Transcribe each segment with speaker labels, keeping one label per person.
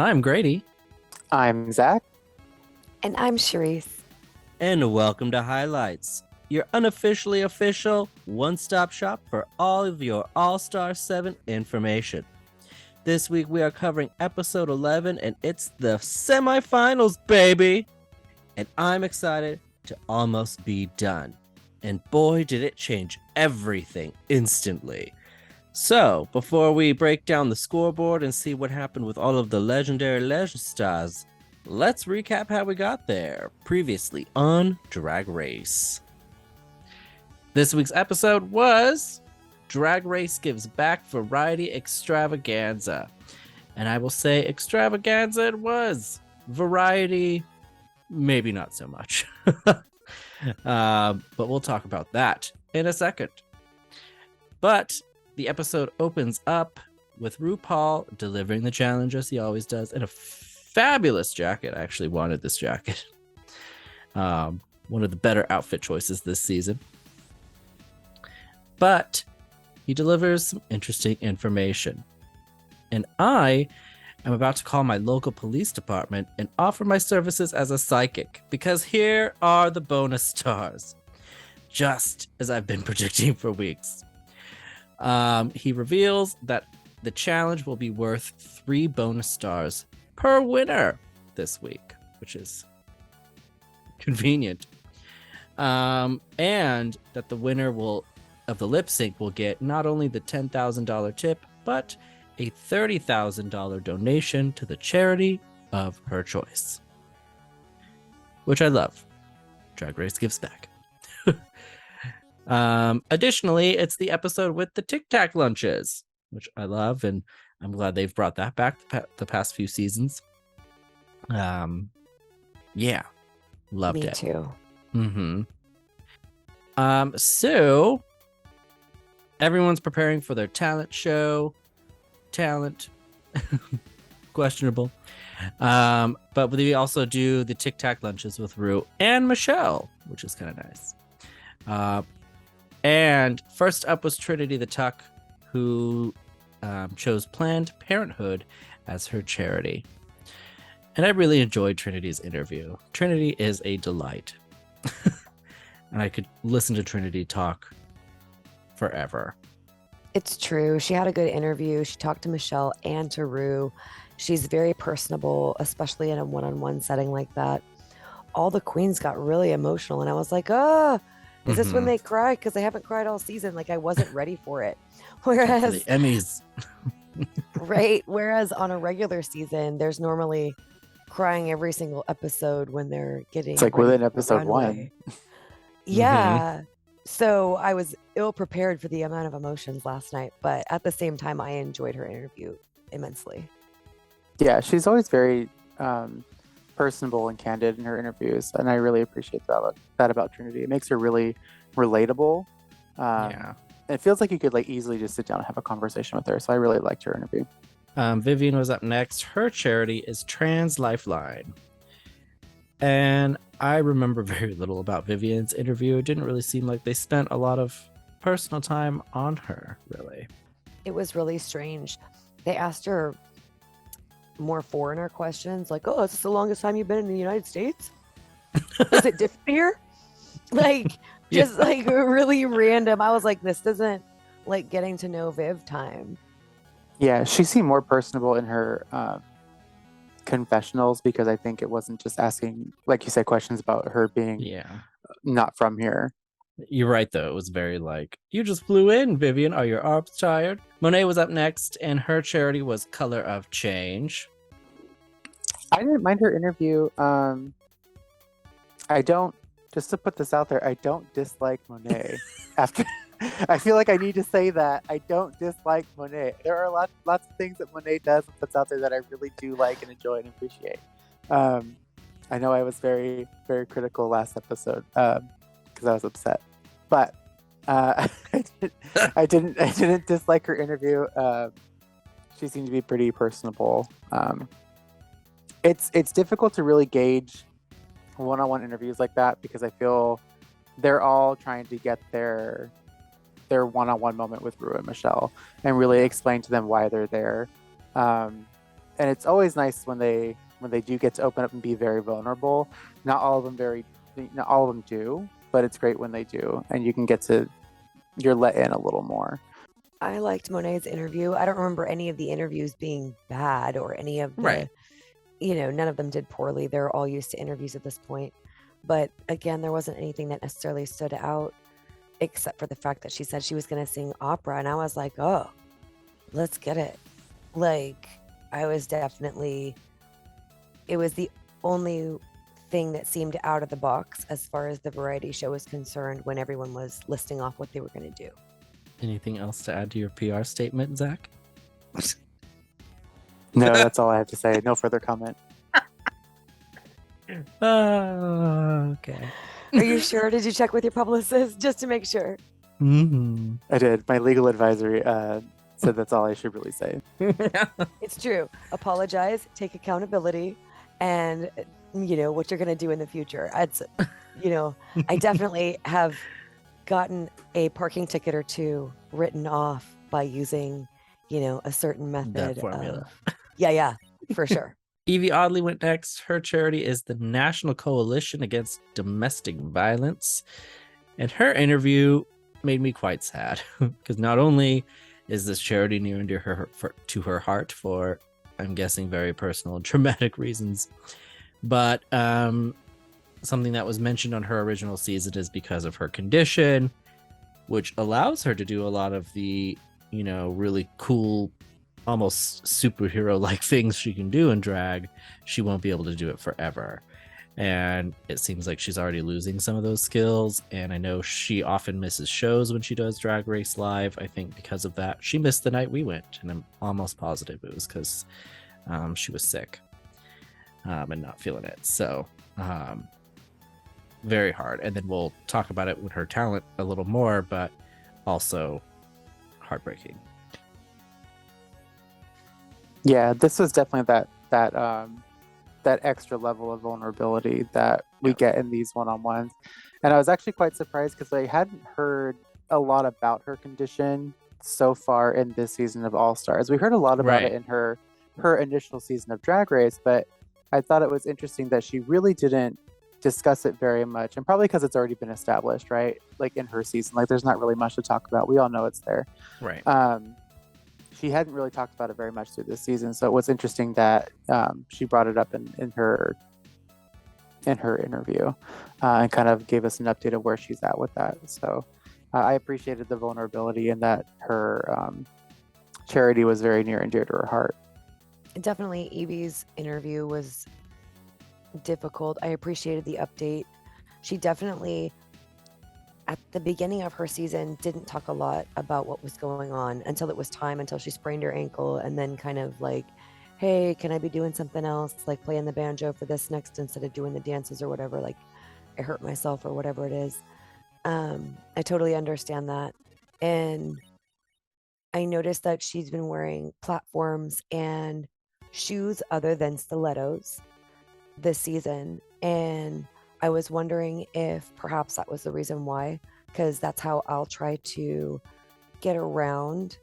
Speaker 1: I'm Grady.
Speaker 2: I'm Zach.
Speaker 3: And I'm Charisse.
Speaker 1: And welcome to Highlights, your unofficially official one-stop shop for all of your All-Star 7 information. This week we are covering episode 11 and it's the semifinals, baby! And I'm excited to almost be done. And boy, did it change everything instantly. So, before we break down the scoreboard and see what happened with all of the legendary legend stars, let's recap how we got there, previously on Drag Race. This week's episode was Drag Race Gives Back Variety Extravaganza. And I will say extravaganza it was. Variety, maybe not so much. But we'll talk about that in a second. But the episode opens up with RuPaul delivering the challenge as he always does in a fabulous jacket. I actually wanted this jacket. One of the better outfit choices this season. But he delivers some interesting information. And I am about to call my local police department and offer my services as a psychic, because here are the bonus stars, just as I've been predicting for weeks. He reveals that the challenge will be worth 3 bonus stars per winner this week, which is convenient. And that the winner of the lip sync will get not only the $10,000 tip, but a $30,000 donation to the charity of her choice. Which I love. Drag Race gives back. Additionally, it's the episode with the Tic Tac lunches, which I love, and I'm glad they've brought that back the past few seasons. Yeah, loved it.
Speaker 3: Me too.
Speaker 1: So everyone's preparing for their talent show. Talent, questionable. But we also do the Tic Tac lunches with Rue and Michelle, which is kind of nice. And first up was Trinity the Tuck, who chose Planned Parenthood as her charity. And I really enjoyed Trinity's interview. Trinity is a delight. And I could listen to Trinity talk forever.
Speaker 3: It's true. She had a good interview. She talked to Michelle and to Rue. She's very personable, especially in a one-on-one setting like that. All the queens got really emotional, and I was like, is this when they cry? Because they haven't cried all season. Like, I wasn't ready for it. Whereas
Speaker 1: the Emmys.
Speaker 3: right. Whereas on a regular season, there's normally crying every single episode when they're getting.
Speaker 2: It's like within episode 1.
Speaker 3: Yeah. So I was ill prepared for the amount of emotions last night, but at the same time, I enjoyed her interview immensely.
Speaker 2: Yeah, she's always very personable and candid in her interviews, and I really appreciate that about Trinity. It makes her really relatable.
Speaker 1: Yeah.
Speaker 2: It feels like you could easily just sit down and have a conversation with her, so I really liked her interview.
Speaker 1: Vivian was up next. Her charity is Trans Lifeline. And I remember very little about Vivian's interview. It didn't really seem like they spent a lot of personal time on her, really.
Speaker 3: It was really strange. They asked her more foreigner questions, like, "Oh, is this the longest time you've been in the United States? Was it different here?" Just really random. I was like, this isn't like getting to know Viv time.
Speaker 2: Yeah, she seemed more personable in her confessionals, because I think it wasn't just asking, like you said, questions about her being not from here.
Speaker 1: You're right, though. It was very you just flew in, Vivian. Are your arms tired? Monet was up next, and her charity was Color of Change.
Speaker 2: I didn't mind her interview. I don't, just to put this out there, I don't dislike Monet. I feel like I need to say that. I don't dislike Monet. There are lots of things that Monet does and puts out there that I really do like and enjoy and appreciate. I know I was very, very critical last episode because I was upset. But I didn't dislike her interview. She seemed to be pretty personable. It's difficult to really gauge one-on-one interviews like that, because I feel they're all trying to get their one-on-one moment with Rue and Michelle and really explain to them why they're there. and it's always nice when they do get to open up and be very vulnerable. Not all of them do, but it's great when they do, and you can you're let in a little more.
Speaker 3: I liked Monet's interview. I don't remember any of the interviews being bad or any of the,
Speaker 1: Right.
Speaker 3: None of them did poorly. They're all used to interviews at this point. But again, there wasn't anything that necessarily stood out except for the fact that she said she was going to sing opera. And I was like, oh, let's get it. Like, I was definitely, it was the only thing that seemed out of the box as far as the variety show is concerned when everyone was listing off what they were going to do.
Speaker 1: Anything else to add to your PR statement, Zach?
Speaker 2: No, that's all I have to say. No further comment.
Speaker 1: Okay.
Speaker 3: Are you sure? Did you check with your publicist just to make sure?
Speaker 1: Mm-hmm.
Speaker 2: I did. My legal advisory said that's all I should really say.
Speaker 3: It's true. Apologize, take accountability, and what you're going to do in the future. I definitely have gotten a parking ticket or two written off by using, a certain method.
Speaker 1: That formula.
Speaker 3: Yeah, for sure.
Speaker 1: Evie Oddly went next. Her charity is the National Coalition Against Domestic Violence. And her interview made me quite sad because not only is this charity near and dear to her heart for, I'm guessing, very personal and traumatic reasons, but something that was mentioned on her original season is because of her condition, which allows her to do a lot of the, really cool, almost superhero-like things she can do in drag. She won't be able to do it forever. And it seems like she's already losing some of those skills. And I know she often misses shows when she does Drag Race Live. I think because of that, she missed the night we went. And I'm almost positive it was because she was sick and not feeling it. So very hard. And then we'll talk about it with her talent a little more, but also heartbreaking.
Speaker 2: Yeah, this was definitely that extra level of vulnerability that we get in these one-on-ones. And I was actually quite surprised because I hadn't heard a lot about her condition so far in this season of All Stars. We heard a lot about it in her initial season of Drag Race, but I thought it was interesting that she really didn't discuss it very much, and probably because it's already been established, right? Like in her season, like there's not really much to talk about. We all know it's there.
Speaker 1: Right.
Speaker 2: She hadn't really talked about it very much through this season, so it was interesting that she brought it up in her interview and kind of gave us an update of where she's at with that. So I appreciated the vulnerability and that her charity was very near and dear to her heart.
Speaker 3: Definitely, Evie's interview was difficult. I appreciated the update. She definitely, at the beginning of her season, didn't talk a lot about what was going on until it was time, until she sprained her ankle, and then kind of like, hey, can I be doing something else, like playing the banjo for this next instead of doing the dances or whatever, like I hurt myself or whatever it is. I totally understand that. And I noticed that she's been wearing platforms and shoes other than stilettos this season, and I was wondering if perhaps that was the reason why, because that's how I'll try to get around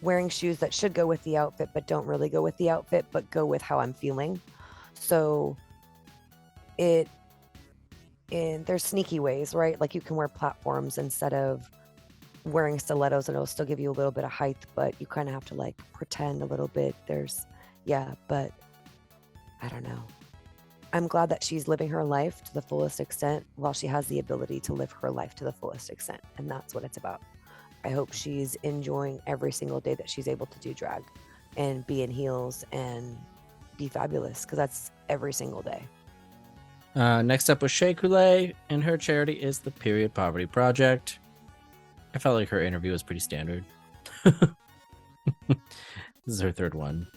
Speaker 3: wearing shoes that should go with the outfit but don't really go with the outfit but go with how I'm feeling. So there's sneaky ways, right? Like you can wear platforms instead of wearing stilettos and it'll still give you a little bit of height, but you kind of have to like pretend a little bit. But I don't know. I'm glad that she's living her life to the fullest extent while she has the ability to live her life to the fullest extent. And that's what it's about. I hope she's enjoying every single day that she's able to do drag and be in heels and be fabulous, because that's every single day.
Speaker 1: Next up was Shea Coulee, and her charity is the Period Poverty Project. I felt like her interview was pretty standard. This is her third one.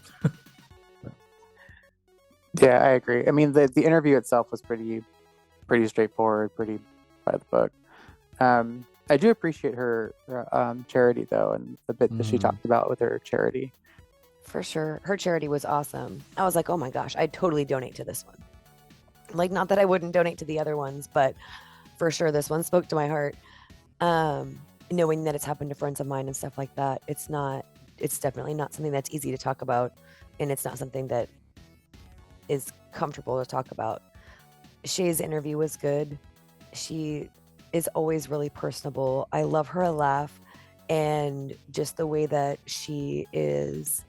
Speaker 2: Yeah, I agree. I mean, the interview itself was pretty straightforward, pretty by the book. I do appreciate her charity, though, and the bit that she talked about with her charity.
Speaker 3: For sure. Her charity was awesome. I was like, oh my gosh, I'd totally donate to this one. Like, not that I wouldn't donate to the other ones, but for sure this one spoke to my heart. Knowing that it's happened to friends of mine and stuff like that, it's definitely not something that's easy to talk about, and it's not something that is comfortable to talk about. Shay's interview was good. She is always really personable. I love her laugh and just the way that she is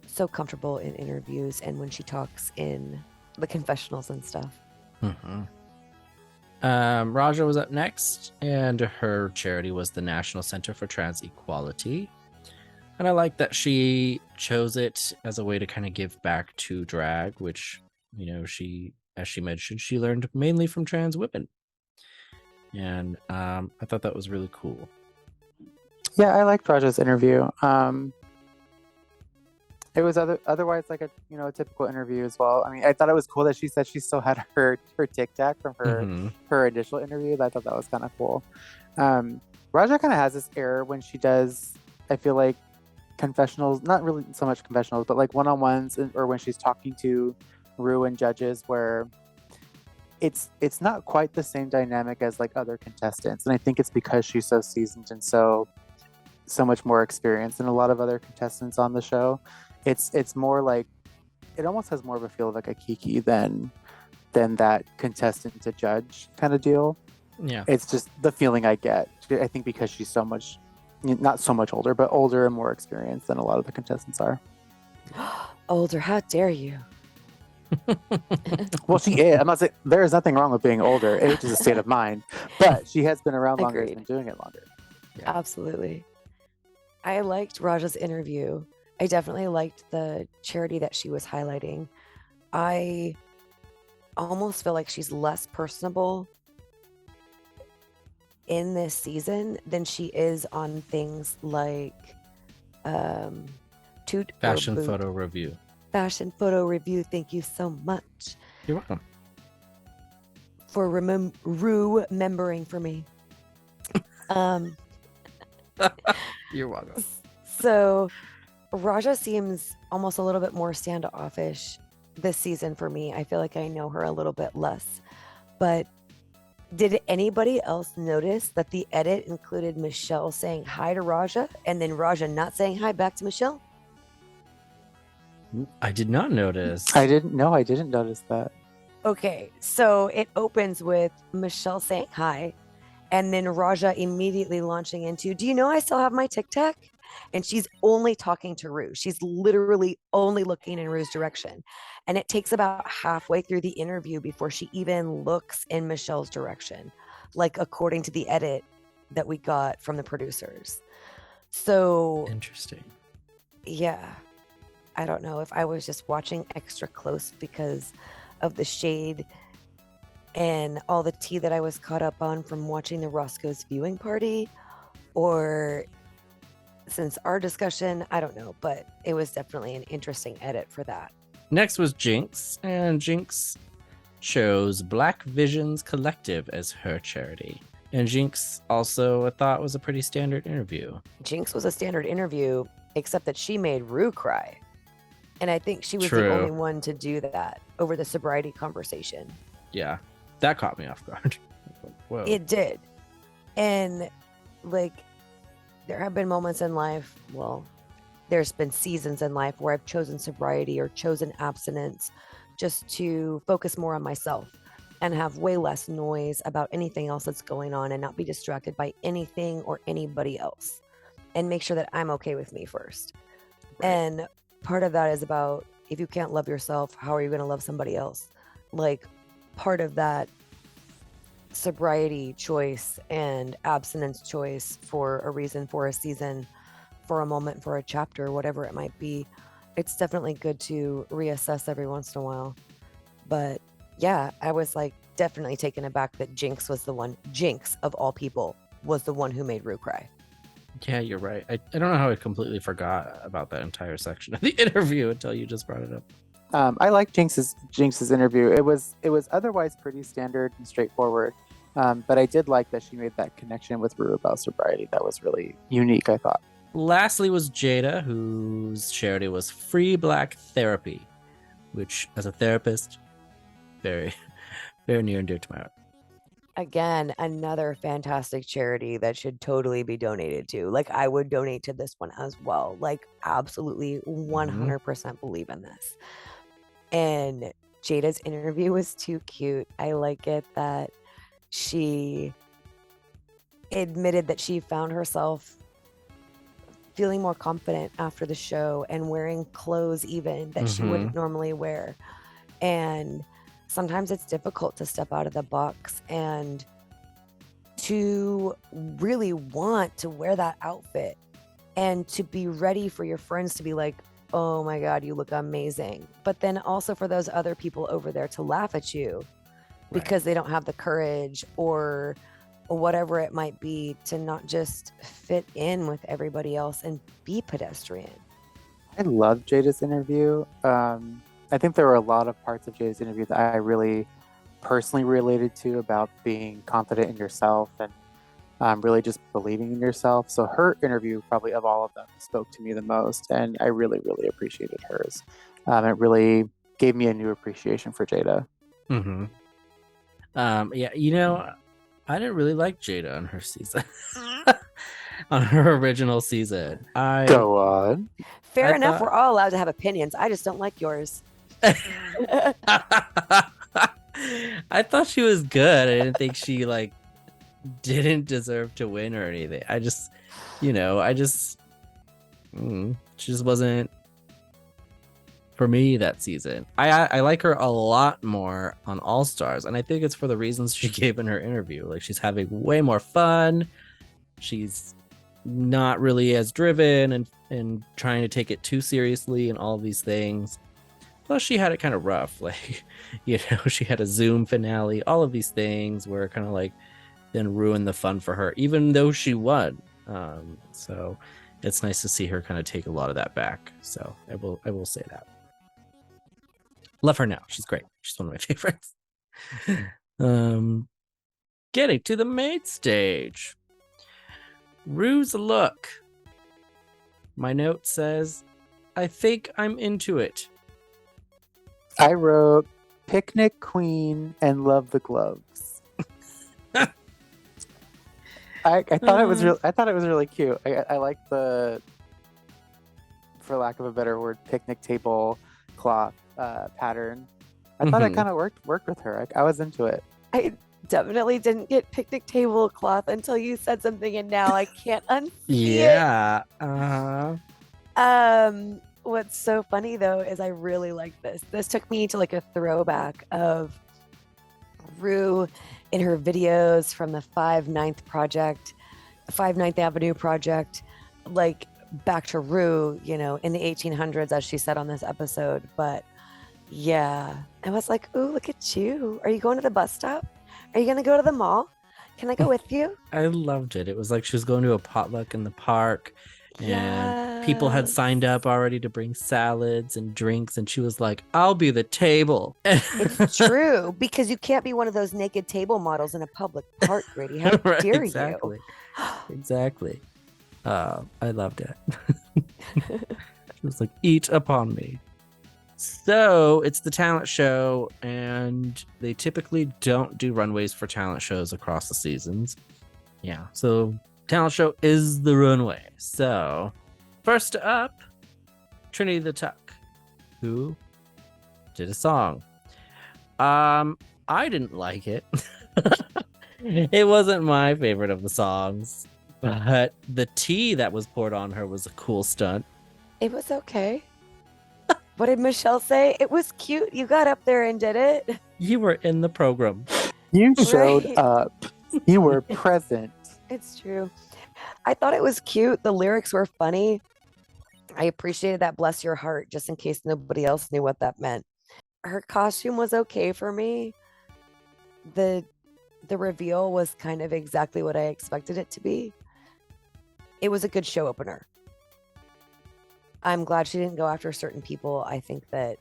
Speaker 3: so comfortable in interviews and when she talks in the confessionals and stuff.
Speaker 1: Mm-hmm. Raja was up next, and her charity was the National Center for Trans Equality. And I like that she chose it as a way to kind of give back to drag, which, she, as she mentioned, she learned mainly from trans women. And I thought that was really cool.
Speaker 2: Yeah, I liked Raja's interview. It was otherwise like a typical interview as well. I mean, I thought it was cool that she said she still had her tic tac from her initial interview. I thought that was kind of cool. Raja kind of has this air when she does, I feel like, confessionals, not really so much confessionals, but like one-on-ones, or when she's talking to Rue and judges, where it's not quite the same dynamic as like other contestants. And I think it's because she's so seasoned and so much more experienced than a lot of other contestants on the show. It's more like, it almost has more of a feel of like a Kiki than that contestant to judge kind of deal.
Speaker 1: Yeah.
Speaker 2: It's just the feeling I get. I think because she's so much, not so much older, but older and more experienced than a lot of the contestants are.
Speaker 3: Older, how dare you?
Speaker 2: Well, she is. I'm not saying there is nothing wrong with being older. Age is a state of mind, but she has been around longer and been doing it longer.
Speaker 3: Yeah. Absolutely. I liked Raja's interview. I definitely liked the charity that she was highlighting. I almost feel like she's less personable in this season than she is on things like
Speaker 1: Fashion photo review.
Speaker 3: Fashion photo review. Thank you so much.
Speaker 1: You're welcome.
Speaker 3: For remembering for me.
Speaker 1: You're welcome.
Speaker 3: So Raja seems almost a little bit more standoffish this season for me. I feel like I know her a little bit less. But did anybody else notice that the edit included Michelle saying hi to Raja and then Raja not saying hi back to Michelle?
Speaker 1: I did not notice.
Speaker 2: I didn't notice that.
Speaker 3: Okay, so it opens with Michelle saying hi, and then Raja immediately launching into, do you know I still have my Tic Tac? And she's only talking to Rue. She's literally only looking in Rue's direction. And it takes about halfway through the interview before she even looks in Michelle's direction, like according to the edit that we got from the producers. So
Speaker 1: interesting.
Speaker 3: Yeah. I don't know if I was just watching extra close because of the shade and all the tea that I was caught up on from watching the Roscoe's viewing party, or since our discussion, I don't know, but it was definitely an interesting edit for that.
Speaker 1: Next was Jinx, and Jinx chose Black Visions Collective as her charity. And Jinx also, I thought, was a pretty standard interview.
Speaker 3: Jinx was a standard interview, except that she made Rue cry. And I think she was
Speaker 1: True.
Speaker 3: the only one to do that over the sobriety conversation.
Speaker 1: Yeah, that caught me off guard. Whoa.
Speaker 3: It did. And like, there have been moments in life, well, there's been seasons in life where I've chosen sobriety or chosen abstinence just to focus more on myself and have way less noise about anything else that's going on and not be distracted by anything or anybody else, and make sure that I'm okay with me first. Right. And part of that is about, if you can't love yourself, how are you going to love somebody else? Like, part of that sobriety choice and abstinence choice for a reason, for a season, for a moment, for a chapter, whatever it might be, it's definitely good to reassess every once in a while. But yeah, I was like definitely taken aback that Jinx of all people was the one who made Rue cry.
Speaker 2: Yeah, you're right. I don't know how I completely forgot about that entire section of the interview until you just brought it up. I like Jinx's interview. It was otherwise pretty standard and straightforward, but I did like that she made that connection with Rue about sobriety. That was really unique, I thought.
Speaker 1: Lastly was Jada, whose charity was Free Black Therapy, which, as a therapist, very, very near and dear to my heart.
Speaker 3: Again, another fantastic charity that should totally be donated to. Like, I would donate to this one as well. Like, absolutely 100% believe in this. And Jada's interview was too cute. I like it that she admitted that she found herself feeling more confident after the show and wearing clothes even that she wouldn't normally wear. And sometimes it's difficult to step out of the box and to really want to wear that outfit and to be ready for your friends to be like, oh my God, you look amazing. But then also for those other people over there to laugh at you because they don't have the courage or whatever it might be to not just fit in with everybody else and be pedestrian.
Speaker 2: I love Jada's interview. I think there were a lot of parts of Jada's interview that I really personally related to about being confident in yourself and really just believing in yourself. So her interview, probably of all of them, spoke to me the most, and I really, really appreciated hers. It really gave me a new appreciation for Jada.
Speaker 1: Yeah, I didn't really like Jada on her season. On her original season.
Speaker 2: Go on.
Speaker 3: Fair enough. We're all allowed to have opinions. I just don't like yours.
Speaker 1: I thought she was good. I didn't think she didn't deserve to win or anything. She just wasn't for me that season. I like her a lot more on All Stars, and I think it's for the reasons she gave in her interview. Like, she's having way more fun. She's not really as driven and trying to take it too seriously and all of these things. Plus, she had it kind of rough. She had a Zoom finale, all of these things were kind of then ruined the fun for her, even though she won. So it's nice to see her kind of take a lot of that back. So I will say that. Love her now. She's great. She's one of my favorites. Getting to the main stage. Rue's look. My note says, I think I'm into it.
Speaker 2: I wrote picnic queen and love the gloves. I thought it was really cute. I like the, for lack of a better word, picnic table cloth pattern. I thought it kind of worked with her. I was into it.
Speaker 3: I definitely didn't get picnic tablecloth until you said something, and now I can't unsee
Speaker 1: it.
Speaker 3: What's so funny though is I really like this. This took me to a throwback of Rue in her videos from the 5 9th Avenue project, back to Rue, in the 1800s, as she said on this episode. But yeah, I was like, ooh, look at you. Are you going to the bus stop? Are you going to go to the mall? Can I go with you?
Speaker 1: I loved it. It was like she was going to a potluck in the park, and people had signed up already to bring salads and drinks, and she was like, I'll be the table.
Speaker 3: It's true, because you can't be one of those naked table models in a public park, Grady. How dare you?
Speaker 1: Exactly. I loved it. She was like, eat upon me. So it's the talent show, and they typically don't do runways for talent shows across the seasons. Yeah, so talent show is the runway. So first up, Trinity the Tuck, who did a song. I didn't like it. It wasn't my favorite of the songs, but the tea that was poured on her was a cool stunt.
Speaker 3: It was okay. What did Michelle say? It was cute. You got up there and did it.
Speaker 1: You were in the program.
Speaker 2: You showed up. You were present.
Speaker 3: It's true. I thought it was cute. The lyrics were funny. I appreciated that bless your heart, just in case nobody else knew what that meant. Her costume was okay for me. The reveal was kind of exactly what I expected it to be. It was a good show opener. I'm glad she didn't go after certain people. I think that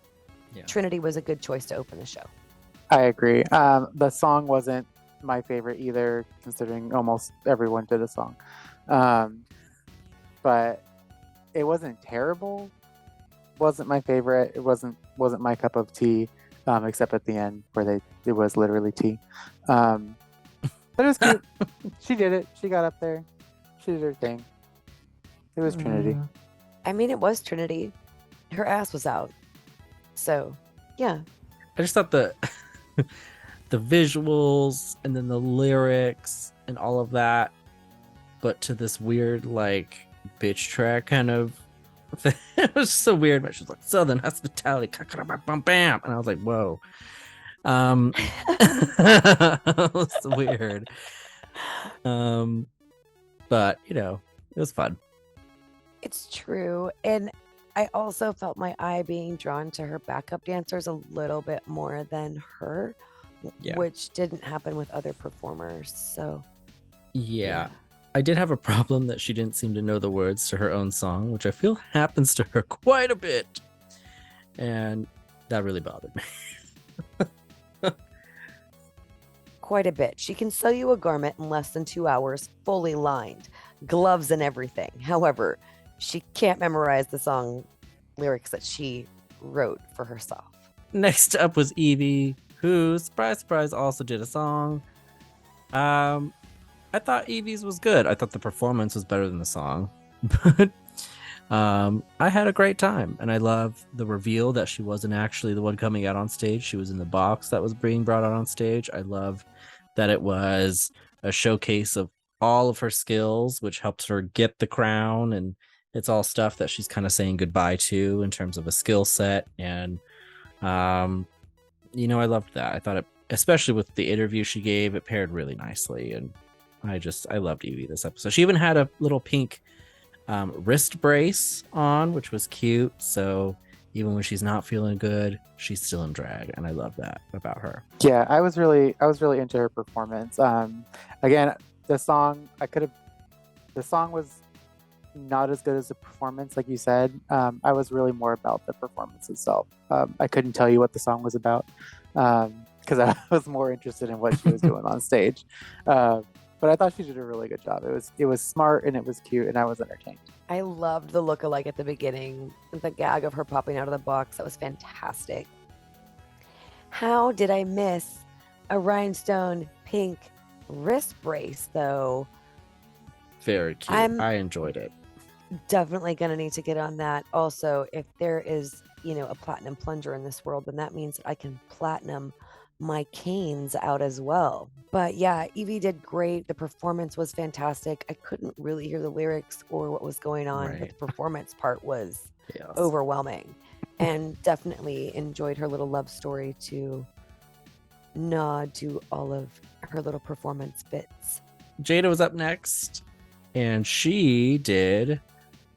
Speaker 3: Trinity was a good choice to open the show.
Speaker 2: I agree. The song wasn't my favorite either, considering almost everyone did a song. But it wasn't terrible. Wasn't my favorite. It wasn't my cup of tea, except at the end where it was literally tea. But it was cute. She did it. She got up there. She did her thing. It was Trinity.
Speaker 3: I mean, it was Trinity. Her ass was out. So, yeah.
Speaker 1: I just thought the visuals and then the lyrics and all of that, but to this weird like bitch track kind of thing. It was so weird. But she's like Southern hospitality, bam, and I was like, whoa. It was weird. But you know, it was fun.
Speaker 3: It's true. And I also felt my eye being drawn to her backup dancers a little bit more than her, which didn't happen with other performers. So,
Speaker 1: yeah. I did have a problem that she didn't seem to know the words to her own song, which I feel happens to her quite a bit. And that really bothered me.
Speaker 3: Quite a bit. She can sew you a garment in less than 2 hours, fully lined, gloves and everything. However, she can't memorize the song lyrics that she wrote for herself.
Speaker 1: Next up was Evie, who, surprise, surprise, also did a song. I thought Evie's was good. I thought the performance was better than the song. But I had a great time, and I love the reveal that she wasn't actually the one coming out on stage. She was in the box that was being brought out on stage. I love that it was a showcase of all of her skills, which helped her get the crown, and it's all stuff that she's kind of saying goodbye to in terms of a skill set. And I loved that. I thought it, especially with the interview she gave, it paired really nicely, and I loved Evie this episode. She even had a little pink wrist brace on, which was cute. So even when she's not feeling good, she's still in drag, and I love that about her.
Speaker 2: Yeah, I was really into her performance. Again, the song was not as good as the performance, like you said. I was really more about the performance itself. I couldn't tell you what the song was about because I was more interested in what she was doing on stage. But I thought she did a really good job. It was smart and it was cute, and I was entertained.
Speaker 3: I loved the look-alike at the beginning, the gag of her popping out of the box. That was fantastic. How did I miss a rhinestone pink wrist brace, though?
Speaker 1: Very cute. I enjoyed it.
Speaker 3: Definitely going to need to get on that. Also, if there is, a platinum plunger in this world, then that means I can platinum my canes out as well. But yeah, Evie did great. The performance was fantastic. I couldn't really hear the lyrics or what was going on, but the performance part was overwhelming, and definitely enjoyed her little love story to nod to all of her little performance bits.
Speaker 1: Jada was up next, and she did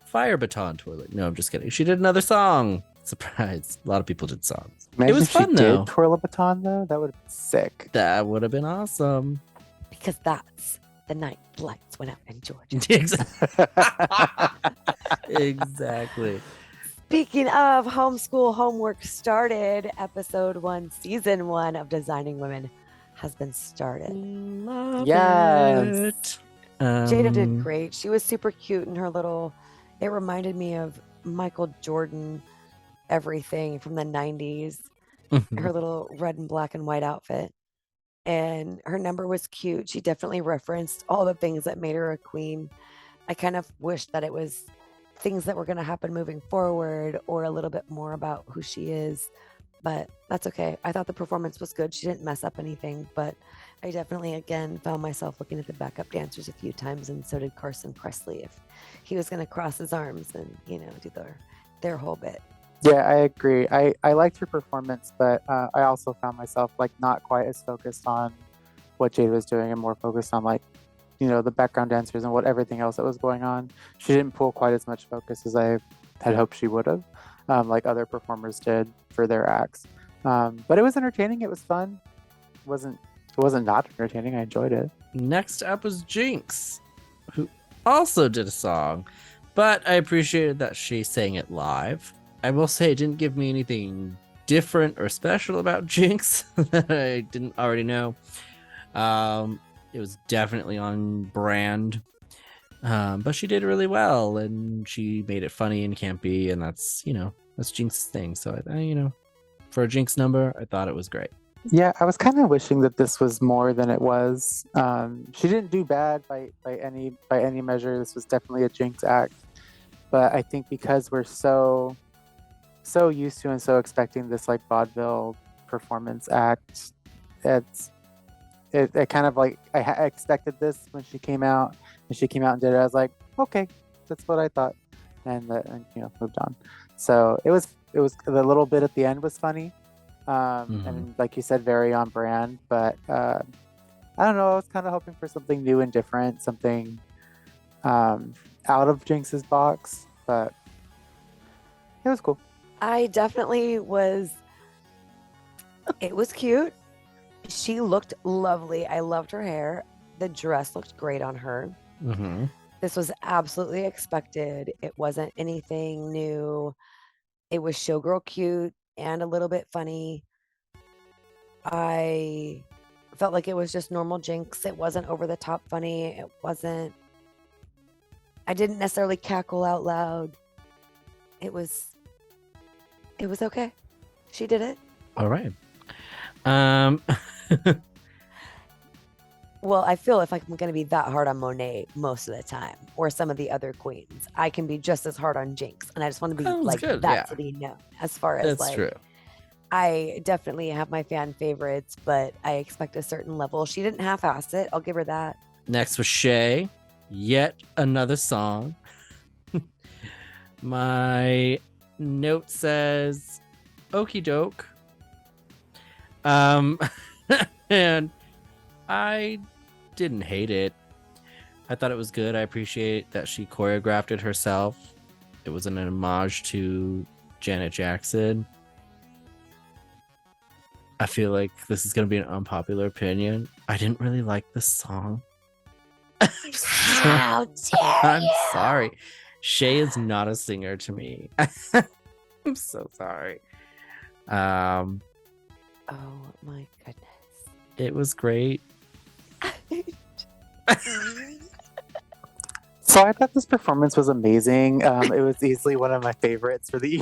Speaker 1: Fire Baton Twirling. No, I'm just kidding. She did another song. Surprise. A lot of people did songs.
Speaker 2: Imagine
Speaker 1: it was fun, though.
Speaker 2: Did twirl a baton, though? That would have been sick.
Speaker 1: That would have been awesome.
Speaker 3: Because that's the night the lights went out in Georgia.
Speaker 1: Exactly.
Speaker 3: Speaking of homeschool, homework started. Episode 1, season 1 of Designing Women has been started.
Speaker 1: Love
Speaker 2: it.
Speaker 3: Jada did great. She was super cute in her little, it reminded me of Michael Jordan everything from the 90s. Her little red and black and white outfit, and her number was cute. She definitely referenced all the things that made her a queen. I kind of wish that it was things that were going to happen moving forward, or a little bit more about who she is, but that's okay. I thought the performance was good. She didn't mess up anything, but I definitely again found myself looking at the backup dancers a few times, and so did Carson Presley, if he was going to cross his arms and do their whole bit.
Speaker 2: Yeah, I agree. I liked her performance, but I also found myself not quite as focused on what Jade was doing and more focused on the background dancers and what everything else that was going on. She didn't pull quite as much focus as I had hoped she would have, like other performers did for their acts. But it was entertaining. It was fun. It wasn't not entertaining. I enjoyed it.
Speaker 1: Next up was Jinx, who also did a song, but I appreciated that she sang it live. I will say it didn't give me anything different or special about Jinx that I didn't already know. It was definitely on brand, but she did really well, and she made it funny and campy, and that's Jinx's thing. So I for a Jinx number, I thought it was great.
Speaker 2: Yeah, I was kind of wishing that this was more than it was. She didn't do bad by any measure. This was definitely a Jinx act, but I think because we're so used to and so expecting this like vaudeville performance act, it kind of like I expected this when she came out, and she came out and did it. I was like, okay, that's what I thought, and moved on. So it was the little bit at the end was funny, and like you said, very on brand. But I don't know. I was kind of hoping for something new and different, something out of Jinx's box, but it was cool.
Speaker 3: I definitely was. It was cute. She looked lovely. I loved her hair. The dress looked great on her.
Speaker 1: Mm-hmm.
Speaker 3: This was absolutely expected. It wasn't anything new. It was showgirl cute and a little bit funny. I felt like it was just normal Jinx. It wasn't over the top funny. It wasn't. I didn't necessarily cackle out loud. It was okay. She did it.
Speaker 1: All right. Um,
Speaker 3: Well, I feel if I'm going to be that hard on Monet most of the time, or some of the other queens, I can be just as hard on Jinx, and I just want to be
Speaker 1: Sounds
Speaker 3: like
Speaker 1: good,
Speaker 3: that
Speaker 1: yeah.
Speaker 3: to be known. As far as
Speaker 1: that's
Speaker 3: like,
Speaker 1: true.
Speaker 3: I definitely have my fan favorites, but I expect a certain level. She didn't half-ass it. I'll give her that.
Speaker 1: Next was Shay. Yet another song. My note says, "Okie doke." And I didn't hate it. I thought it was good. I appreciate that she choreographed it herself. It was an homage to Janet Jackson. I feel like this is going to be an unpopular opinion. I didn't really like this song.
Speaker 3: How dare
Speaker 1: I'm
Speaker 3: you?
Speaker 1: sorry. Shay is not a singer to me. I'm so sorry.
Speaker 3: Oh my goodness.
Speaker 1: It was great.
Speaker 2: So I thought this performance was amazing. It was easily one of my favorites for the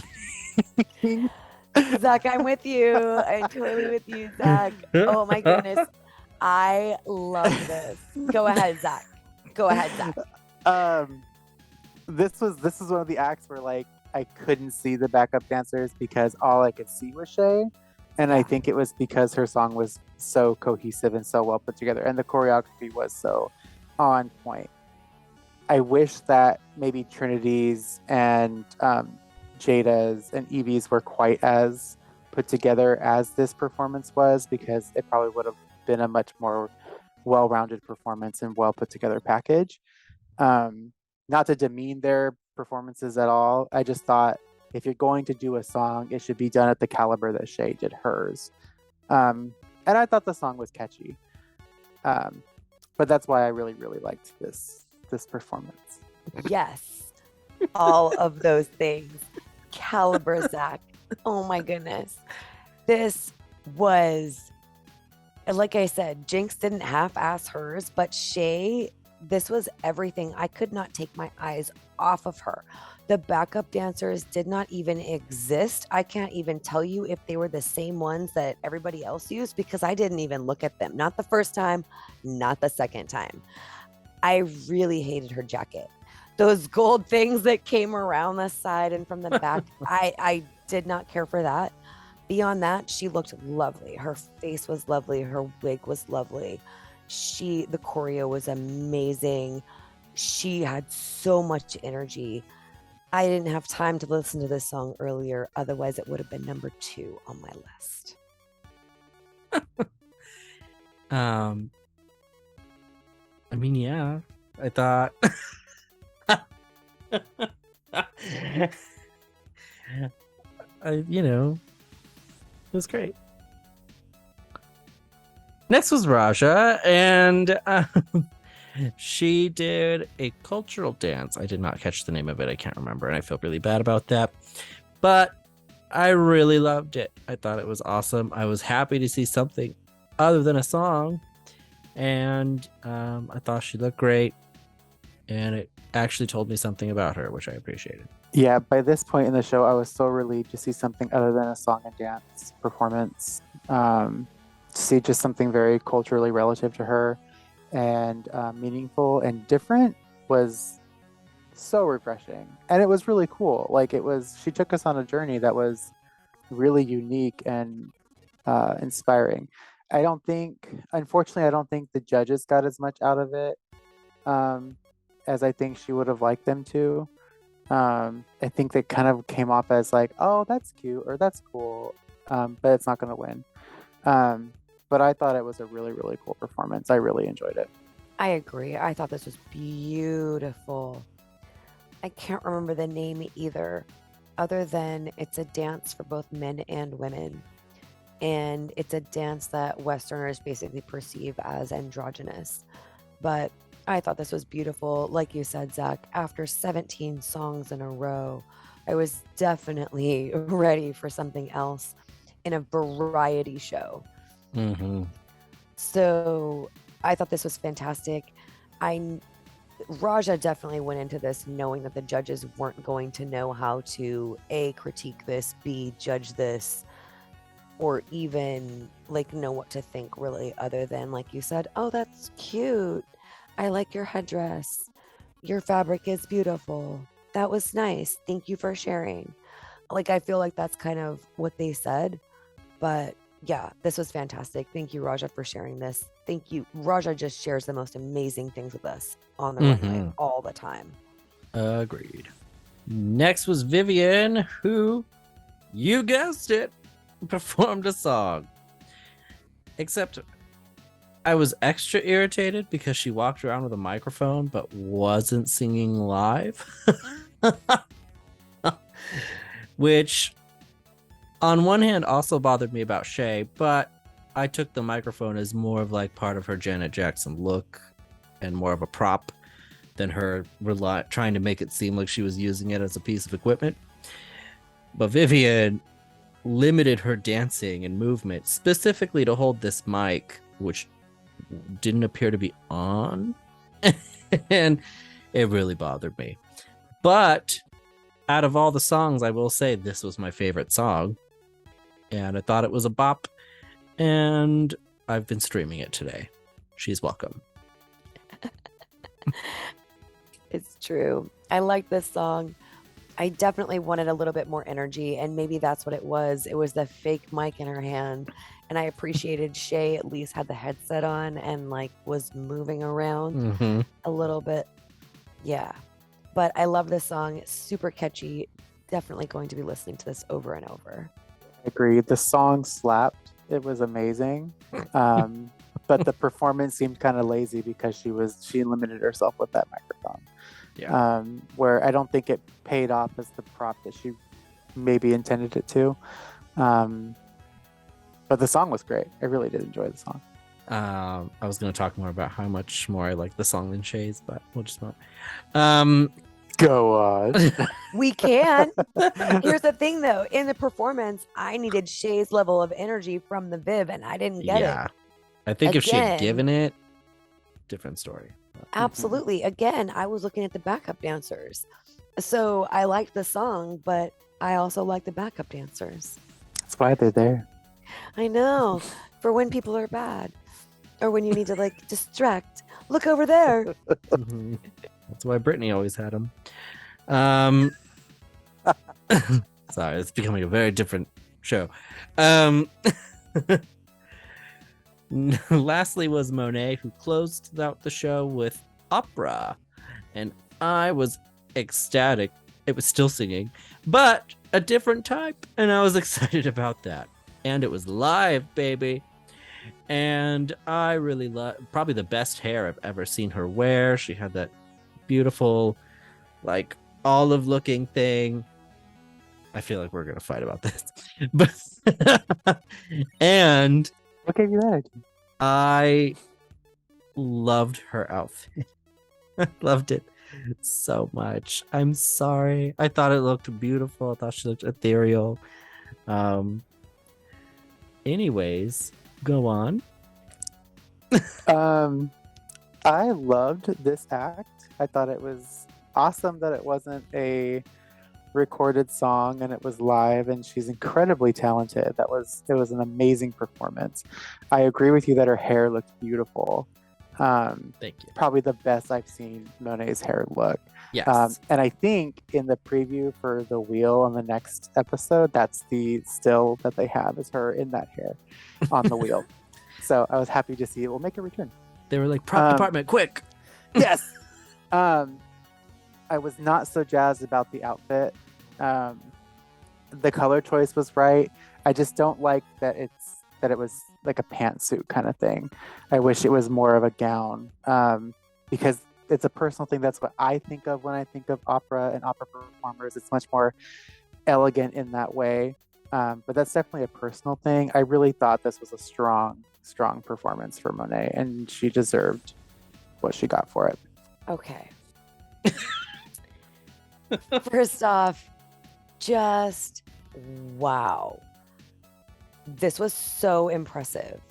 Speaker 2: evening.
Speaker 3: Zach, I'm with you. I'm totally with you, Zach. Oh my goodness. I love this. Go ahead, Zach.
Speaker 2: This is one of the acts where like I couldn't see the backup dancers because all I could see was Shay. And I think it was because her song was so cohesive and so well put together, and the choreography was so on point. I wish that maybe Trinity's and Jada's and Evie's were quite as put together as this performance was, because it probably would have been a much more well-rounded performance and well put together package. Not to demean their performances at all. I just thought if you're going to do a song, it should be done at the caliber that Shay did hers. And I thought the song was catchy. But that's why I really, really liked this performance.
Speaker 3: Yes. All of those things. Caliber, Zach. Oh my goodness. This was, like I said, Jinx didn't half-ass hers, but Shay, this was everything. I could not take my eyes off of her. The backup dancers did not even exist. I can't even tell you if they were the same ones that everybody else used, because I didn't even look at them. Not the first time, not the second time. I really hated her jacket. Those gold things that came around the side and from the back, I did not care for that. Beyond that, she looked lovely. Her face was lovely. Her wig was lovely. The choreo was amazing. She had so much energy. I didn't have time to listen to this song earlier. Otherwise, it would have been number 2 on my list.
Speaker 1: I mean, yeah, I thought it was great. Next was Raja, and she did a cultural dance. I did not catch the name of it. I can't remember, and I feel really bad about that. But I really loved it. I thought it was awesome. I was happy to see something other than a song, and I thought she looked great, and it actually told me something about her, which I appreciated.
Speaker 2: Yeah, by this point in the show, I was so relieved to see something other than a song and dance performance. see just something very culturally relative to her and meaningful and different was so refreshing. And it was really cool. Like she took us on a journey that was really unique and inspiring. Unfortunately, I don't think the judges got as much out of it as I think she would have liked them to. I think they kind of came off as like, oh, that's cute or that's cool, but it's not going to win. But I thought it was a really, really cool performance. I really enjoyed it.
Speaker 3: I agree. I thought this was beautiful. I can't remember the name either, other than it's a dance for both men and women. And it's a dance that Westerners basically perceive as androgynous. But I thought this was beautiful. Like you said, Zach, after 17 songs in a row, I was definitely ready for something else in a variety show.
Speaker 1: Mm-hmm.
Speaker 3: So I thought this was fantastic. Raja definitely went into this knowing that the judges weren't going to know how to A, critique this, B, judge this, or even like know what to think really, other than, like you said, oh, that's cute. I like your headdress. Your fabric is beautiful. That was nice. Thank you for sharing. Like, I feel like that's kind of what they said. But yeah, this was fantastic. Thank you, Raja, for sharing this. Thank you. Raja just shares the most amazing things with us on the runway all the time.
Speaker 1: Agreed. Next was Vivian, who, you guessed it, performed a song. Except I was extra irritated because she walked around with a microphone but wasn't singing live. Which on one hand also bothered me about Shay, but I took the microphone as more of like part of her Janet Jackson look and more of a prop than her trying to make it seem like she was using it as a piece of equipment. But Vivian limited her dancing and movement specifically to hold this mic, which didn't appear to be on. And it really bothered me. But out of all the songs, I will say this was my favorite song. And I thought it was a bop. And I've been streaming it today. She's welcome.
Speaker 3: It's true. I like this song. I definitely wanted a little bit more energy, and maybe that's what it was. It was the fake mic in her hand, and I appreciated Shay at least had the headset on and like was moving around a little bit. Yeah, but I love this song. It's super catchy. Definitely going to be listening to this over and over.
Speaker 2: I agree. The song slapped. It was amazing. But the performance seemed kind of lazy because she limited herself with that microphone.
Speaker 1: Yeah.
Speaker 2: Where I don't think it paid off as the prop that she maybe intended it to. But the song was great. I really did enjoy the song.
Speaker 1: I was going to talk more about how much more I like the song than Shay's, but we'll just not.
Speaker 2: Go on.
Speaker 3: We can. Here's the thing, though. In the performance, I needed Shay's level of energy from the Viv, and I didn't get it.
Speaker 1: I think if she had given it, different story.
Speaker 3: Absolutely. Again, I was looking at the backup dancers. So I liked the song, but I also like the backup dancers.
Speaker 2: That's why they're there.
Speaker 3: I know. For when people are bad. Or when you need to like distract. Look over there.
Speaker 1: That's why Brittany always had them. Sorry, it's becoming a very different show. Lastly was Monet, who closed out the show with Opera, and I was ecstatic. It was still singing, but a different type, and I was excited about that. And it was live, baby. And I really love, probably the best hair I've ever seen her wear. She had that beautiful, like, olive-looking thing. I feel like we're gonna fight about this, but and
Speaker 2: what gave you that?
Speaker 1: I loved her outfit. I loved it so much. I'm sorry. I thought it looked beautiful. I thought she looked ethereal. Anyways, go on.
Speaker 2: I loved this act. I thought it was awesome that it wasn't a recorded song and it was live, and she's incredibly talented. It was an amazing performance. I agree with you that her hair looked beautiful.
Speaker 1: Thank you.
Speaker 2: Probably the best I've seen Monet's hair look.
Speaker 1: Yes.
Speaker 2: And I think in the preview for the wheel on the next episode, that's the still that they have is her in that hair on the wheel. So I was happy to see it will make a return.
Speaker 1: They were like, prop department, quick.
Speaker 2: Yes. I was not so jazzed about the outfit. The color choice was right. I just don't like that it was like a pantsuit kind of thing. I wish it was more of a gown, because it's a personal thing. That's what I think of when I think of opera and opera performers. It's much more elegant in that way. But that's definitely a personal thing. I really thought this was a strong performance for Monet, and she deserved what she got for it.
Speaker 3: Okay. First off, just wow. This was so impressive.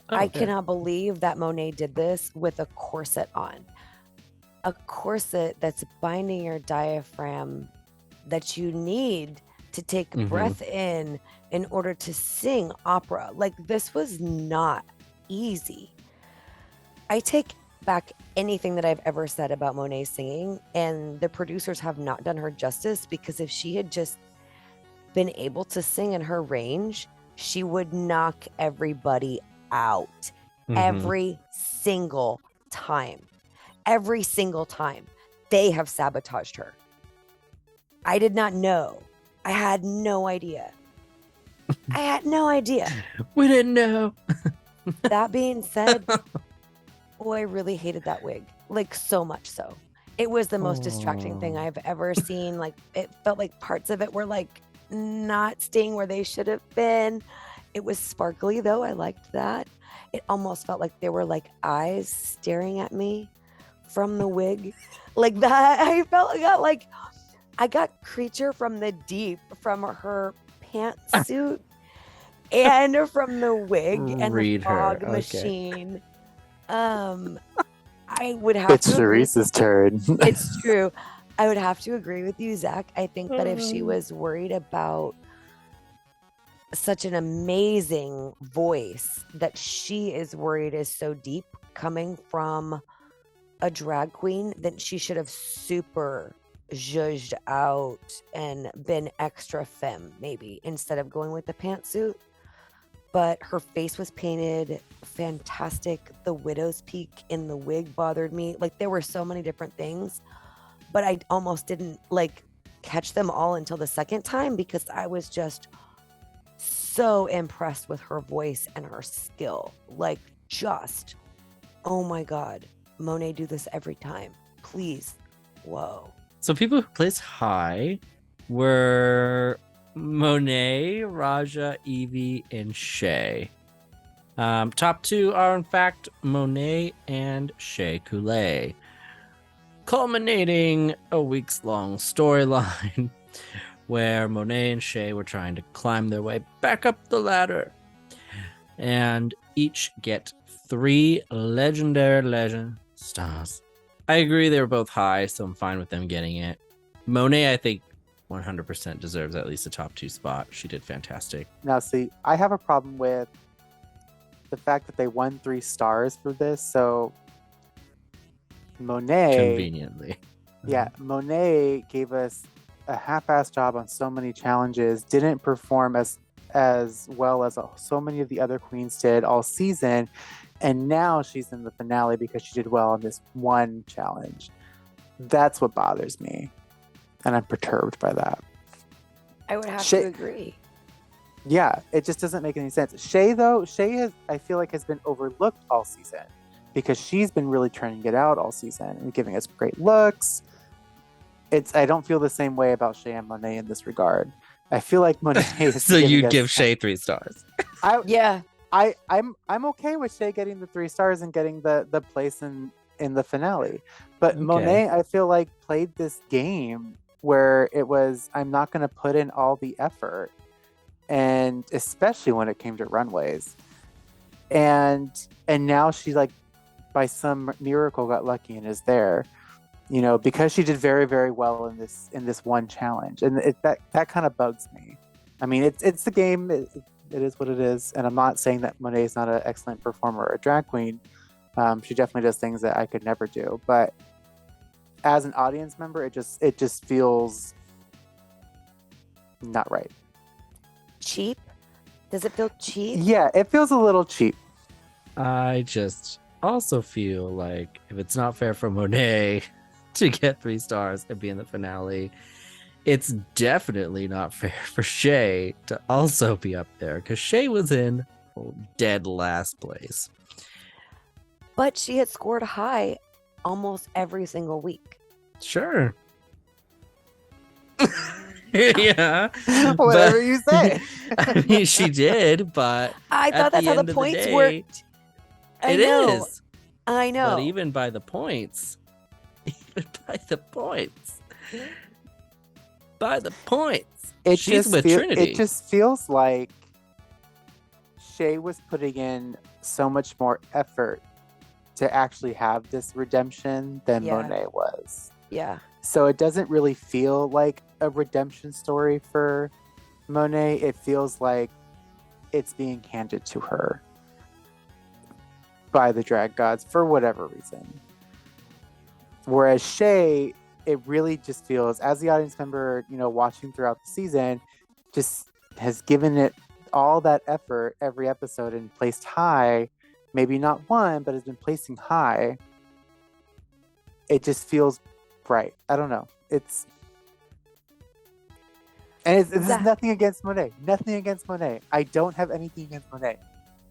Speaker 3: I cannot believe that Monet did this with a corset on. A corset that's binding your diaphragm that you need to take breath in order to sing opera. Like, this was not easy. I take back anything that I've ever said about Monet singing, and the producers have not done her justice, because if she had just been able to sing in her range, she would knock everybody out every single time. Every single time. They have sabotaged her. I did not know. I had no idea.
Speaker 1: We didn't know.
Speaker 3: That being said, oh, I really hated that wig. Like, so much so. It was the most distracting thing I've ever seen. Like, it felt like parts of it were like not staying where they should have been. It was sparkly though. I liked that. It almost felt like there were like eyes staring at me from the wig. Like that. I got Creature from the Deep from her pantsuit and from the wig and the fog machine. I would have
Speaker 2: It's Charisse's turn.
Speaker 3: It's true. I would have to agree with you, Zach. I think that if she was worried about such an amazing voice that she is worried is so deep coming from a drag queen, then she should have super zhuzhed out and been extra femme, maybe, instead of going with the pantsuit. But her face was painted fantastic. The widow's peak in the wig bothered me. Like, there were so many different things, but I almost didn't like catch them all until the second time, because I was just so impressed with her voice and her skill. Like, just, oh my God, Monet, do this every time, please. Whoa.
Speaker 1: So people who placed high were Monet, Raja, Evie, and Shay. Top two are in fact Monet and Shea Coulee, culminating a weeks-long storyline where Monet and Shay were trying to climb their way back up the ladder, and each get 3 legendary legend stars. I agree they were both high, so I'm fine with them getting it. Monet, I think, 100% deserves at least a top 2 spot. She did fantastic.
Speaker 2: Now, see, I have a problem with the fact that they won 3 stars for this. So Monet,
Speaker 1: conveniently,
Speaker 2: Monet gave us a half-assed job on so many challenges, didn't perform as well as so many of the other queens did all season, and now she's in the finale because she did well on this one challenge. That's what bothers me, and I'm perturbed by that.
Speaker 3: I would have to agree.
Speaker 2: Yeah, it just doesn't make any sense. Shay I feel like has been overlooked all season because she's been really turning it out all season and giving us great looks. I don't feel the same way about Shay and Monet in this regard. I feel like Monet is
Speaker 1: so you'd give Shay 3 stars.
Speaker 2: I'm okay with Shay getting the 3 stars and getting the place in the finale. But okay. Monet, I feel like, played this game where it was, I'm not going to put in all the effort. And especially when it came to runways. And now she, like, by some miracle got lucky and is there. because she did very, very well in this one challenge, and that kind of bugs me. I mean, it's the game. It is what it is, and I'm not saying that Monet is not an excellent performer or a drag queen. She definitely does things that I could never do, but as an audience member, it just feels not right.
Speaker 3: Cheap? Does it feel cheap?
Speaker 2: Yeah, it feels a little cheap.
Speaker 1: I just also feel like if it's not fair for Monet to get 3 stars and be in the finale, it's definitely not fair for Shay to also be up there, because Shay was in dead last place.
Speaker 3: But she had scored high almost every single week.
Speaker 1: Sure. Yeah.
Speaker 2: Whatever you say.
Speaker 1: I mean, she did, but
Speaker 3: I thought that's how the points worked. I know. I know.
Speaker 1: But even by the points, she's with Trinity.
Speaker 2: It just feels like Shay was putting in so much more effort to actually have this redemption than Monet was.
Speaker 3: Yeah.
Speaker 2: So it doesn't really feel like a redemption story for Monet. It feels like it's being handed to her by the drag gods for whatever reason. Whereas Shay, it really just feels, as the audience member, watching throughout the season, just has given it all that effort every episode and placed high. Maybe not one, but has been placing high. It just feels right. I don't know. It's nothing against Monet. Nothing against Monet. I don't have anything against Monet.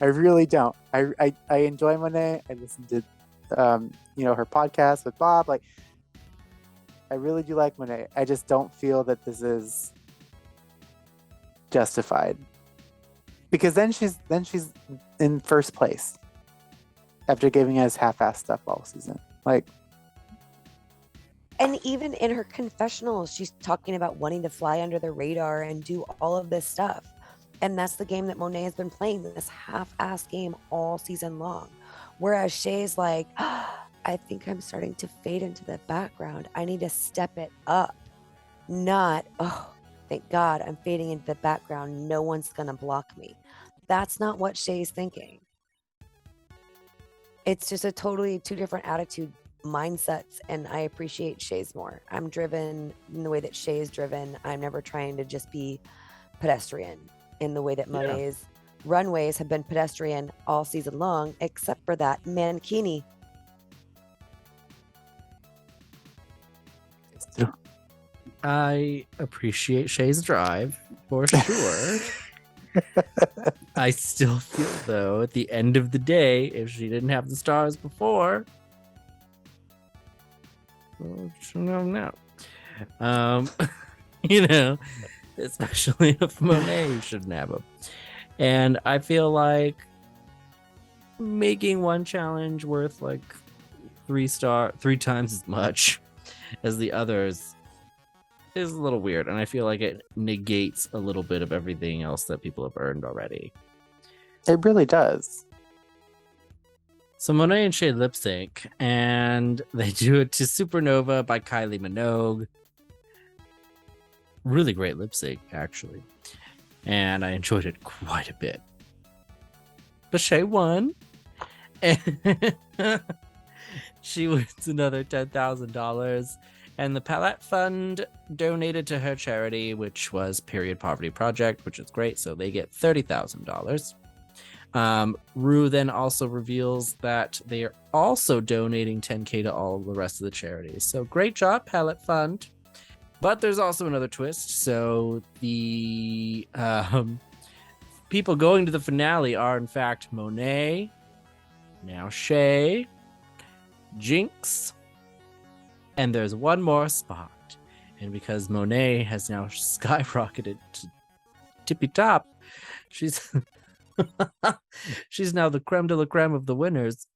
Speaker 2: I really don't. I enjoy Monet. I listen to her podcast with Bob. Like, I really do like Monet. I just don't feel that this is justified. Because then she's in first place after giving us half-assed stuff all season. Like,
Speaker 3: and even in her confessionals, she's talking about wanting to fly under the radar and do all of this stuff. And that's the game that Monet has been playing, this half-assed game all season long. Whereas Shay's like, I think I'm starting to fade into the background. I need to step it up. Not, thank God I'm fading into the background. No one's going to block me. That's not what Shay's thinking. It's just a totally 2 different attitude mindsets, and I appreciate Shay's more. I'm driven in the way that Shay is driven. I'm never trying to just be pedestrian in the way that Monet's runways have been pedestrian all season long, except for that mankini.
Speaker 1: I appreciate Shay's drive for sure. I still feel, though, at the end of the day, if she didn't have the stars before, no. Especially if Monet shouldn't have them. And I feel like making one challenge worth like 3 times as much as the others is a little weird, and I feel like it negates a little bit of everything else that people have earned already.
Speaker 2: It really does.
Speaker 1: So Monet and Shay lip sync, and they do it to Supernova by Kylie Minogue. Really great lip sync, actually. And I enjoyed it quite a bit. But Shay won. And she wins another $10,000. And the Palette Fund donated to her charity, which was Period Poverty Project, which is great. So they get $30,000. Rue then also reveals that they are also donating $10K to all the rest of the charities. So great job, Palette Fund. But there's also another twist. So the people going to the finale are, in fact, Monet, now Shay, Jinx, and there's one more spot. And because Monet has now skyrocketed to tippy top, she's she's now the creme de la creme of the winners.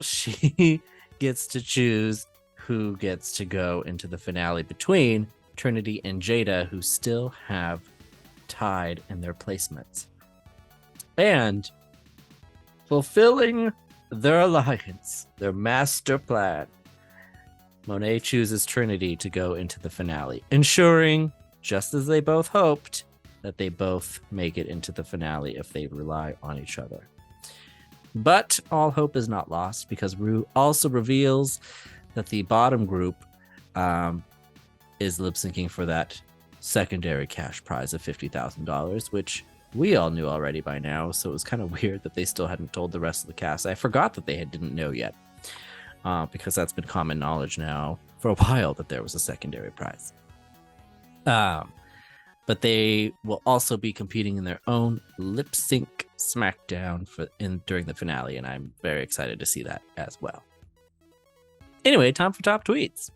Speaker 1: She gets to choose who gets to go into the finale between Trinity and Jada, who still have tied in their placements. And fulfilling their alliance, their master plan, Monet chooses Trinity to go into the finale, ensuring, just as they both hoped, that they both make it into the finale if they rely on each other. But all hope is not lost, because Rue also reveals that the bottom group is lip syncing for that secondary cash prize of $50,000, which we all knew already by now. So it was kind of weird that they still hadn't told the rest of the cast. I forgot that they didn't know yet, because that's been common knowledge now for a while that there was a secondary prize. But they will also be competing in their own lip sync SmackDown during the finale, and I'm very excited to see that as well. Anyway, time for top tweets.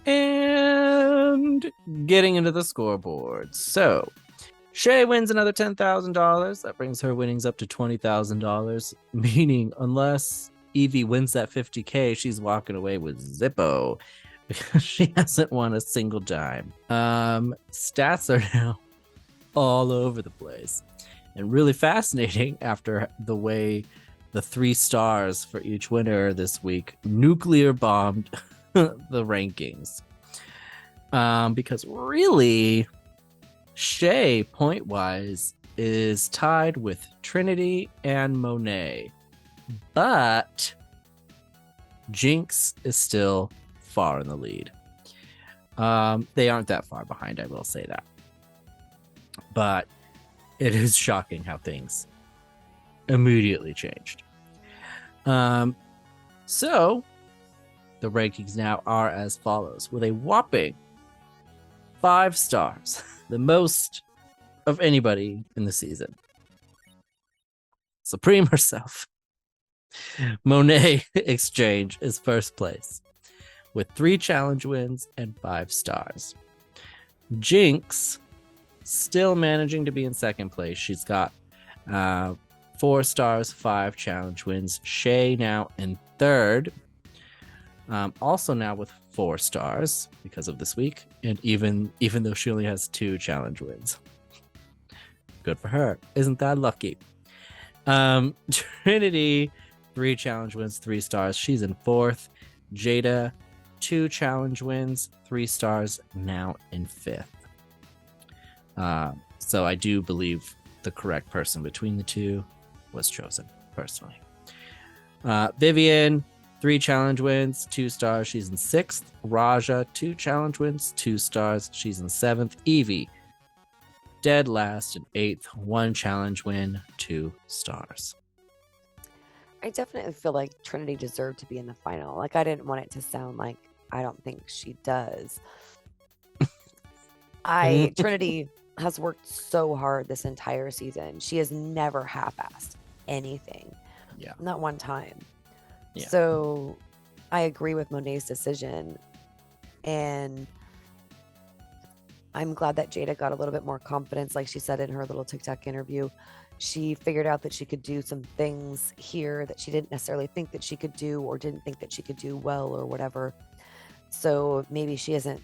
Speaker 1: And getting into the scoreboard. So Shay wins another $10,000. That brings her winnings up to $20,000, meaning unless Evie wins that $50K, she's walking away with Zippo because she hasn't won a single dime. Stats are now all over the place and really fascinating after the way the 3 stars for each winner this week nuclear bombed the rankings. Because really, Shay, point-wise, is tied with Trinity and Monet. But Jinx is still far in the lead. They aren't that far behind, I will say that. But it is shocking how things immediately changed. So the rankings now are as follows, with a whopping 5 stars, the most of anybody in the season. Supreme herself, Monet Exchange, is first place with 3 challenge wins and 5 stars. Jinx still managing to be in second place. She's got 4 stars, 5 challenge wins. Shay now in third, also now with 4 stars because of this week, and even though she only has 2 challenge wins. Good for her. Isn't that lucky? Trinity, 3 challenge wins, 3 stars. She's in fourth. Jada, 2 challenge wins, 3 stars, now in 5th. So I do believe the correct person between the two was chosen, personally. Vivian, 3 challenge wins, 2 stars. She's in 6th. Raja, 2 challenge wins, 2 stars. She's in 7th. Evie, dead last in 8th. 1 challenge win, 2 stars.
Speaker 3: I definitely feel like Trinity deserved to be in the final. Like, I didn't want it to sound like I don't think she does. Trinity has worked so hard this entire season. She has never half-assed anything.
Speaker 1: Yeah.
Speaker 3: Not one time.
Speaker 1: Yeah.
Speaker 3: So I agree with Monet's decision. And I'm glad that Jada got a little bit more confidence. Like she said in her little TikTok interview, she figured out that she could do some things here that she didn't necessarily think that she could do or didn't think that she could do well or whatever. So maybe she isn't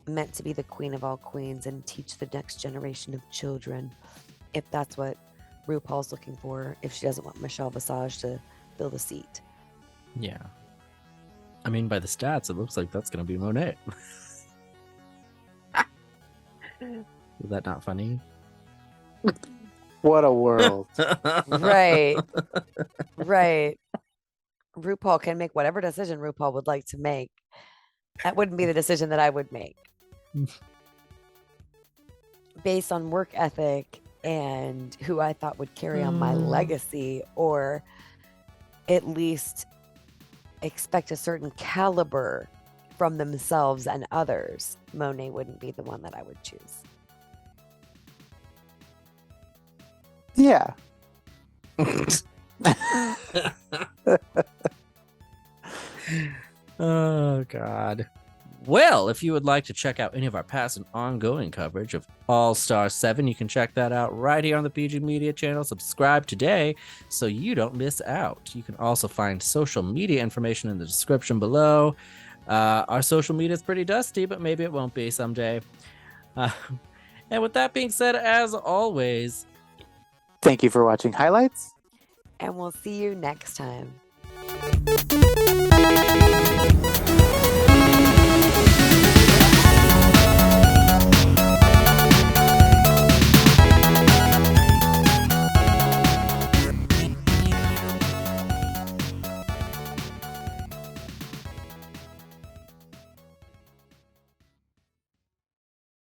Speaker 3: meant to be the queen of all queens and teach the next generation of children, if that's what RuPaul's looking for, if she doesn't want Michelle Visage to fill the seat.
Speaker 1: Yeah. I mean, by the stats, it looks like that's going to be Monet. Is that not funny?
Speaker 2: What a world.
Speaker 3: Right. Right. RuPaul can make whatever decision RuPaul would like to make. That wouldn't be the decision that I would make. Based on work ethic and who I thought would carry on my legacy, or at least expect a certain caliber from themselves and others, Monet wouldn't be the one that I would choose.
Speaker 2: Yeah.
Speaker 1: Oh, God. Well, if you would like to check out any of our past and ongoing coverage of All Star 7, you can check that out right here on the PG Media channel. Subscribe today so you don't miss out. You can also find social media information in the description below. Our social media is pretty dusty, but maybe it won't be someday. And with that being said, as always,
Speaker 2: thank you for watching Highlights.
Speaker 3: And we'll see you next time.